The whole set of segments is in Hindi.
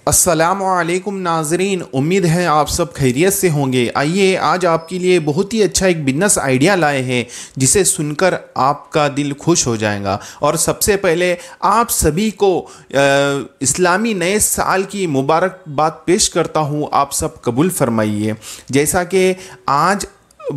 अस्सलामुअलैकुम नाजरीन, उम्मीद है आप सब खैरियत से होंगे। आइए आज आपके लिए बहुत ही अच्छा एक बिजनेस आइडिया लाए हैं जिसे सुनकर आपका दिल खुश हो जाएगा। और सबसे पहले आप सभी को इस्लामी नए साल की मुबारकबाद पेश करता हूँ। आप सब कबूल फरमाइए। जैसा कि आज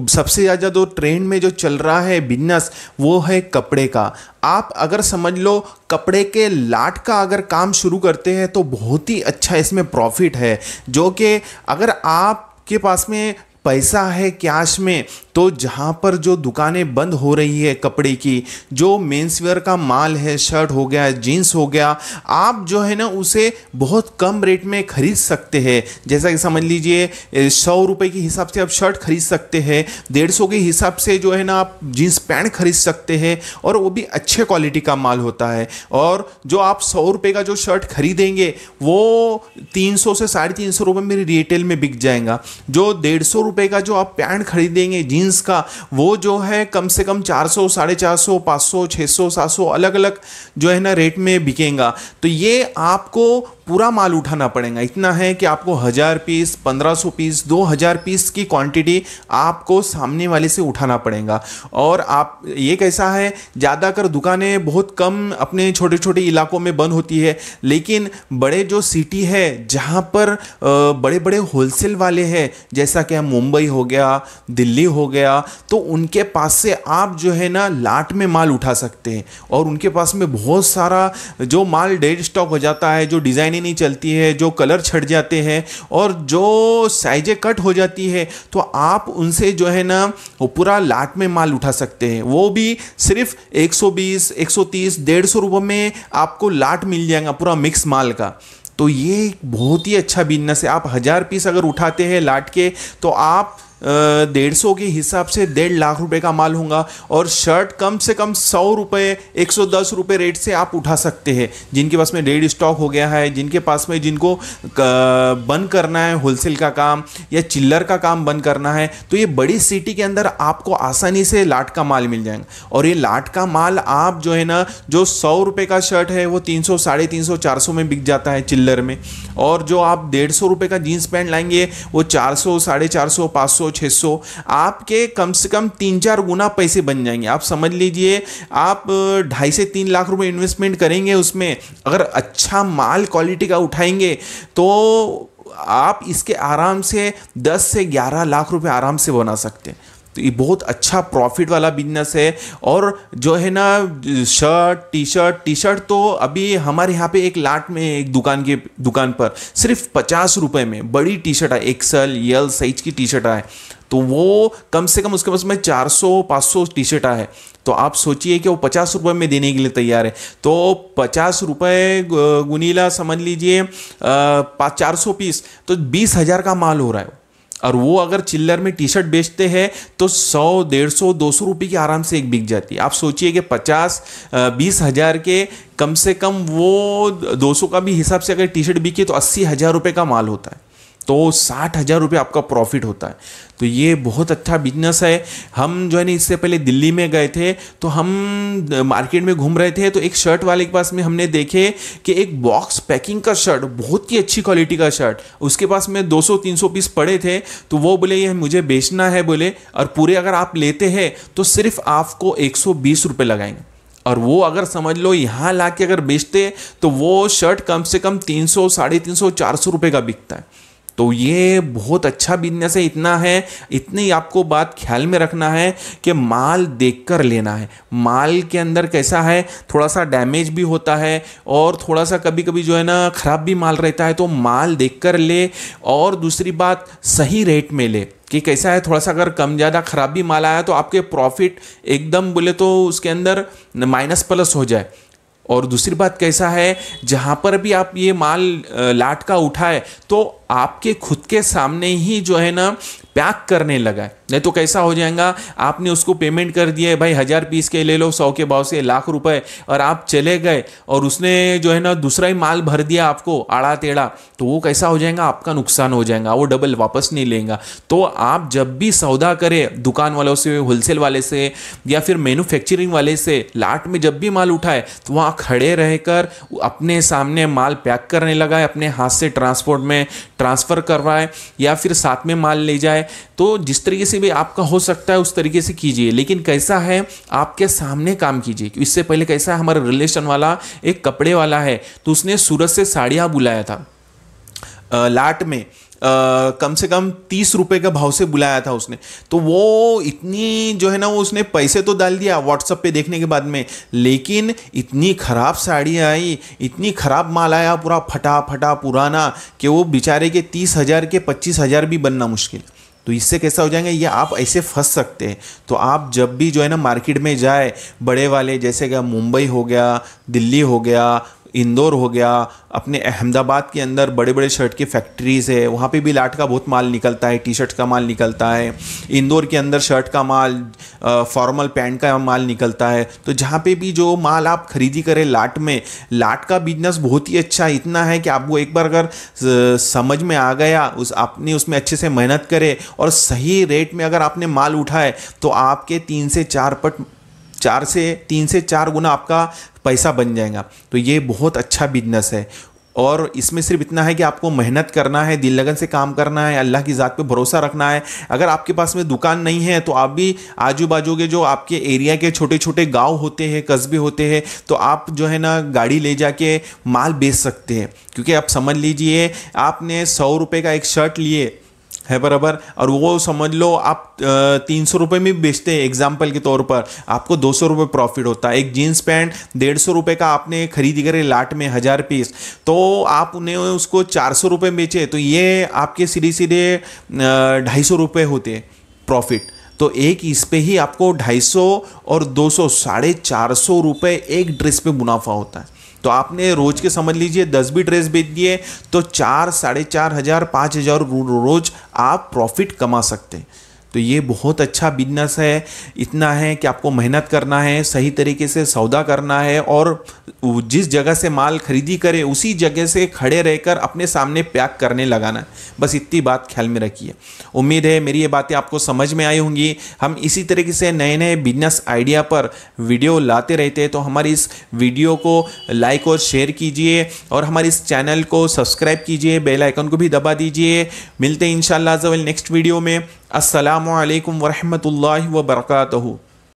सबसे ज़्यादा जो ट्रेंड में जो चल रहा है बिजनेस, वो है कपड़े का। आप अगर समझ लो कपड़े के लाट का अगर काम शुरू करते हैं तो बहुत ही अच्छा इसमें प्रॉफिट है। जो कि अगर आपके पास में पैसा है कैश में, तो जहाँ पर जो दुकानें बंद हो रही है कपड़े की, जो मेंस वेयर का माल है, शर्ट हो गया, जीन्स हो गया, आप जो है ना उसे बहुत कम रेट में खरीद सकते हैं। जैसा कि समझ लीजिए 100 रुपये के हिसाब से आप शर्ट खरीद सकते हैं, 150 के हिसाब से जो है ना आप जीन्स पैंट खरीद सकते हैं, और वो भी अच्छे क्वालिटी का माल होता है। और जो आप 100 रुपये का जो शर्ट खरीदेंगे वो 300 से 350 रुपये में रिटेल में बिक जाएगा। जो 150 रुपये का जो आप पैंट खरीदेंगे जीन्स का, वो जो है कम से कम 400, 450, 500, 600, 700 अलग अलग जो है ना रेट में बिकेगा। तो ये आपको पूरा माल उठाना पड़ेगा। इतना है कि आपको 1000 पीस, 1500 पीस, 2000 पीस की क्वांटिटी आपको सामने वाले से उठाना पड़ेगा। और आप ये कैसा है, ज़्यादातर दुकानें बहुत कम अपने छोटे छोटे इलाकों में बंद होती है, लेकिन बड़े जो सिटी है जहाँ पर बड़े बड़े होलसेल वाले हैं, जैसा कि मुंबई हो गया, दिल्ली हो गया, तो उनके पास से आप जो है ना लाट में माल उठा सकते हैं। और उनके पास में बहुत सारा जो माल डेड स्टॉक हो जाता है, जो डिज़ाइन नहीं चलती है, जो कलर छट जाते हैं और जो साइजें कट हो जाती है, तो आप उनसे जो है ना वो पूरा लाट में माल उठा सकते हैं। वो भी सिर्फ 120, 130, 150 रुपये में आपको लाट मिल जाएगा पूरा मिक्स माल का। तो ये बहुत ही अच्छा बिजनेस है। आप 1000 पीस अगर उठाते हैं लाट के, तो आप 150 के हिसाब से 1.5 लाख रुपए का माल होगा। और शर्ट कम से कम 100 रुपये, 110 रुपये रेट से आप उठा सकते हैं। जिनके पास में डेड स्टॉक हो गया है, जिनके पास में जिनको बंद करना है होलसेल का काम या चिल्लर का काम बंद करना है, तो ये बड़ी सिटी के अंदर आपको आसानी से लाट का माल मिल जाएगा। और ये लाट का माल आप जो है ना, जो 100 रुपये का शर्ट है वो 300, 350, 400 में बिक जाता है चिल्लर में। और जो आप 150 रुपये का जीन्स पैंट लाएंगे वो 400, 450, 500, 600, आपके कम से कम 3-4 गुना पैसे बन जाएंगे। आप समझ लीजिए आप 2.5 से 3 लाख रुपए इन्वेस्टमेंट करेंगे उसमें, अगर अच्छा माल क्वालिटी का उठाएंगे तो आप इसके आराम से 10 से 11 लाख रुपए आराम से बना सकते हैं। तो ये बहुत अच्छा प्रॉफिट वाला बिजनेस है। और जो है ना शर्ट, टी शर्ट तो अभी हमारे यहाँ पे एक लाट में एक दुकान पर सिर्फ 50 रुपये में बड़ी टी शर्ट है, एक्सल एल साइज की टी शर्ट है, तो वो कम से कम उसके पास में 400-500 टी शर्ट है। तो आप सोचिए कि वो 50 रुपये में देने के लिए तैयार है। तो 50 रुपये गुनीला समझ लीजिए 400 पीस, तो 20,000 का माल हो रहा है। और वो अगर चिल्लर में टी शर्ट बेचते हैं तो 100, 150, 200 रुपये की आराम से एक बिक जाती है। आप सोचिए कि 20,000 के कम से कम वो 200 का भी हिसाब से अगर टी शर्ट बिके तो 80,000 रुपये का माल होता है, तो 60,000 रुपये आपका प्रॉफिट होता है। तो ये बहुत अच्छा बिजनेस है। हम जो है ना इससे पहले दिल्ली में गए थे, तो हम मार्केट में घूम रहे थे, तो एक शर्ट वाले के पास में हमने देखे कि एक बॉक्स पैकिंग का शर्ट, बहुत ही अच्छी क्वालिटी का शर्ट, उसके पास में 200-300 पीस पड़े थे। तो वो बोले ये मुझे बेचना है बोले, और पूरे अगर आप लेते हैं तो सिर्फ आपको 120 रुपये लगाएंगे। और वो अगर समझ लो यहाँ ला के अगर बेचते तो वो शर्ट कम से कम 300, 350, 400 रुपये का बिकता है। तो ये बहुत अच्छा बिजनेस है। इतना है, इतनी आपको बात ख्याल में रखना है कि माल देखकर लेना है। माल के अंदर कैसा है, थोड़ा सा डैमेज भी होता है और थोड़ा सा कभी कभी जो है ना ख़राब भी माल रहता है, तो माल देखकर ले। और दूसरी बात, सही रेट में ले। कि कैसा है, थोड़ा सा अगर कम ज़्यादा ख़राब भी माल आया तो आपके प्रॉफिट एकदम बोले तो उसके अंदर माइनस प्लस हो जाए। और दूसरी बात कैसा है, जहाँ पर भी आप ये माल लाट का उठाए तो आपके खुद के सामने ही जो है ना पैक करने लगा है। नहीं तो कैसा हो जाएगा, आपने उसको पेमेंट कर दिया भाई 1000 पीस के ले लो 100 के भाव से लाख रुपए, और आप चले गए और उसने जो है ना दूसरा ही माल भर दिया आपको आड़ा टेढ़ा, तो वो कैसा हो जाएगा, आपका नुकसान हो जाएगा, वो डबल वापस नहीं लेगा। तो आप जब भी सौदा करें दुकान वालों से, होलसेल वाले से या फिर मैन्युफैक्चरिंग वाले से, लाट में जब भी माल उठाए तो वहाँ खड़े रहकर अपने सामने माल पैक करने लगा है, अपने हाथ से ट्रांसपोर्ट में ट्रांसफ़र करवाए या फिर साथ में माल ले जाए। तो जिस तरीके से भी आपका हो सकता है उस तरीके से कीजिए, लेकिन कैसा है आपके सामने काम कीजिए। इससे पहले कैसा है, हमारा रिलेशन वाला एक कपड़े वाला है, तो उसने सूरत से साड़ियाँ बुलाया था लाट में, कम से कम 30 रुपए का भाव से बुलाया था उसने। तो वो इतनी जो है ना, वो उसने पैसे तो डाल दिया व्हाट्सएप पे देखने के बाद में, लेकिन इतनी ख़राब साड़ी आई, इतनी ख़राब माल आया, पूरा फटा फटा पुराना, कि वो बेचारे के 30,000 के 25,000 भी बनना मुश्किल। तो इससे कैसा हो जाएंगे, ये आप ऐसे फंस सकते हैं। तो आप जब भी जो है ना मार्केट में जाए, बड़े वाले जैसे कि मुंबई हो गया, दिल्ली हो गया, इंदौर हो गया, अपने अहमदाबाद के अंदर बड़े बड़े शर्ट की फैक्ट्रीज़ है, वहाँ पे भी लाट का बहुत माल निकलता है, टी शर्ट का माल निकलता है। इंदौर के अंदर शर्ट का माल, फॉर्मल पैंट का माल निकलता है। तो जहाँ पे भी जो माल आप खरीदी करें लाट में, लाट का बिजनेस बहुत ही अच्छा इतना है कि आपको एक बार अगर समझ में आ गया, आपने उसमें अच्छे से मेहनत करे और सही रेट में अगर आपने माल उठाए, तो आपके 3 से 4 गुना आपका पैसा बन जाएगा। तो ये बहुत अच्छा बिजनेस है, और इसमें सिर्फ इतना है कि आपको मेहनत करना है, दिल लगन से काम करना है, अल्लाह की ज़ात पे भरोसा रखना है। अगर आपके पास में दुकान नहीं है तो आप भी आजू बाजू के जो आपके एरिया के छोटे छोटे गांव होते हैं, कस्बे होते हैं, तो आप जो है ना गाड़ी ले जाके माल बेच सकते हैं। क्योंकि आप समझ लीजिए, आपने 100 रुपये का एक शर्ट लिए है बराबर, और वो समझ लो आप 300 रुपये में बेचते हैं एग्जाम्पल के तौर पर, आपको 200 रुपये प्रॉफिट होता है। एक जीन्स पैंट 150 रुपये का आपने खरीदी करे लाट में 1000 पीस, तो आप उन्हें उसको 400 रुपये बेचे, तो ये आपके सीधे सीधे 250 रुपये होते प्रॉफिट। तो एक इस पे ही आपको 250 और 200 450 रुपये एक ड्रेस पे मुनाफा होता है। तो आपने रोज के समझ लीजिए 10 भी ड्रेस बेच दिए तो 4, 4,500, 5,000 रोज आप प्रॉफिट कमा सकते हैं। तो ये बहुत अच्छा बिजनेस है। इतना है कि आपको मेहनत करना है, सही तरीके से सौदा करना है, और जिस जगह से माल खरीदी करे उसी जगह से खड़े रहकर अपने सामने पैक करने लगाना है। बस इतनी बात ख्याल में रखिए। उम्मीद है मेरी ये बातें आपको समझ में आई होंगी। हम इसी तरीके से नए नए बिजनेस आइडिया पर वीडियो लाते रहते हैं। तो हमारी इस वीडियो को लाइक और शेयर कीजिए, और हमारे इस चैनल को सब्सक्राइब कीजिए, बेल आइकन को भी दबा दीजिए। मिलते हैं इंशाअल्लाह नेक्स्ट वीडियो में। अस्सलामु अलैकुम वरहमतुल्लाहि वबरकातुहू।